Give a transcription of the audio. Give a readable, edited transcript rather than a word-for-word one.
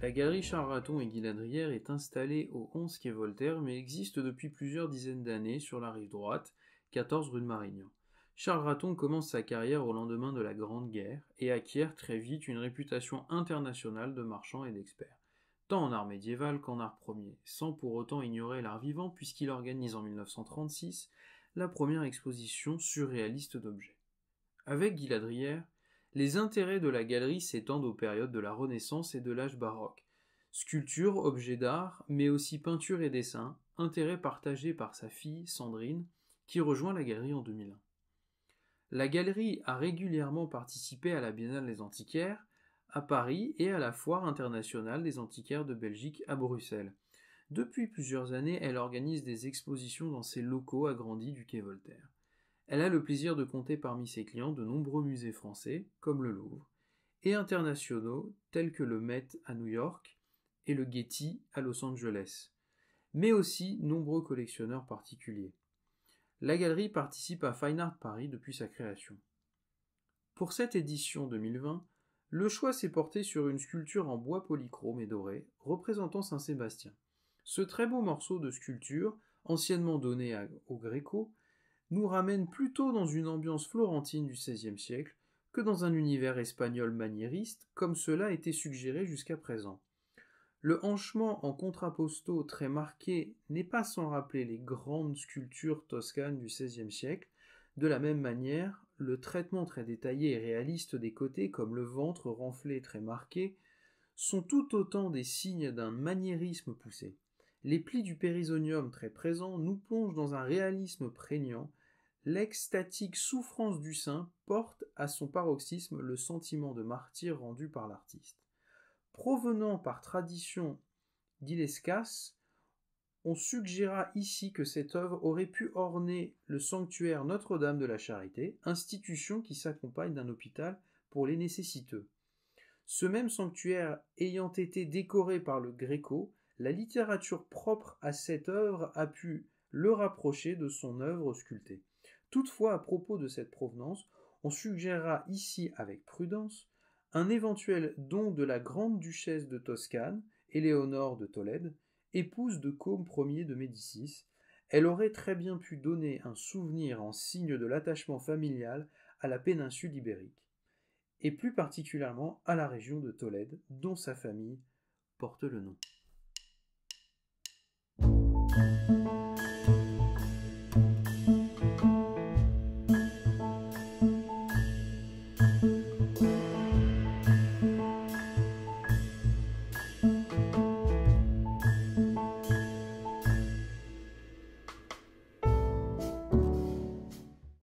La galerie Charles Raton et Guy Ladrière est installée au 11 quai Voltaire, mais existe depuis plusieurs dizaines d'années sur la rive droite, 14 rue de Marignan. Charles Raton commence sa carrière au lendemain de la Grande Guerre et acquiert très vite une réputation internationale de marchand et d'expert, tant en art médiéval qu'en art premier, sans pour autant ignorer l'art vivant puisqu'il organise en 1936 la première exposition surréaliste d'objets. Avec Guy Ladrière, les intérêts de la galerie s'étendent aux périodes de la Renaissance et de l'âge baroque. Sculpture, objets d'art, mais aussi peinture et dessin, intérêt partagé par sa fille, Sandrine, qui rejoint la galerie en 2001. La galerie a régulièrement participé à la Biennale des Antiquaires, à Paris et à la Foire internationale des antiquaires de Belgique à Bruxelles. Depuis plusieurs années, elle organise des expositions dans ses locaux agrandis du quai Voltaire. Elle a le plaisir de compter parmi ses clients de nombreux musées français, comme le Louvre, et internationaux, tels que le Met à New York et le Getty à Los Angeles, mais aussi nombreux collectionneurs particuliers. La galerie participe à Fine Art Paris depuis sa création. Pour cette édition 2020, le choix s'est porté sur une sculpture en bois polychrome et doré, représentant Saint-Sébastien. Ce très beau morceau de sculpture, anciennement donné au Gréco, nous ramène plutôt dans une ambiance florentine du XVIe siècle que dans un univers espagnol maniériste, comme cela était suggéré jusqu'à présent. Le hanchement en contrapposto très marqué n'est pas sans rappeler les grandes sculptures toscanes du XVIe siècle. De la même manière, le traitement très détaillé et réaliste des côtés, comme le ventre renflé très marqué, sont tout autant des signes d'un maniérisme poussé. Les plis du périsonium très présents nous plongent dans un réalisme prégnant. L'extatique souffrance du saint porte à son paroxysme le sentiment de martyre rendu par l'artiste. Provenant par tradition d'Illescas, on suggéra ici que cette œuvre aurait pu orner le sanctuaire Notre-Dame de la Charité, institution qui s'accompagne d'un hôpital pour les nécessiteux. Ce même sanctuaire ayant été décoré par le Gréco, la littérature propre à cette œuvre a pu le rapprocher de son œuvre sculptée. Toutefois, à propos de cette provenance, on suggérera ici avec prudence un éventuel don de la grande duchesse de Toscane, Éléonore de Tolède, épouse de Côme Ier de Médicis. Elle aurait très bien pu donner un souvenir en signe de l'attachement familial à la péninsule ibérique, et plus particulièrement à la région de Tolède, dont sa famille porte le nom.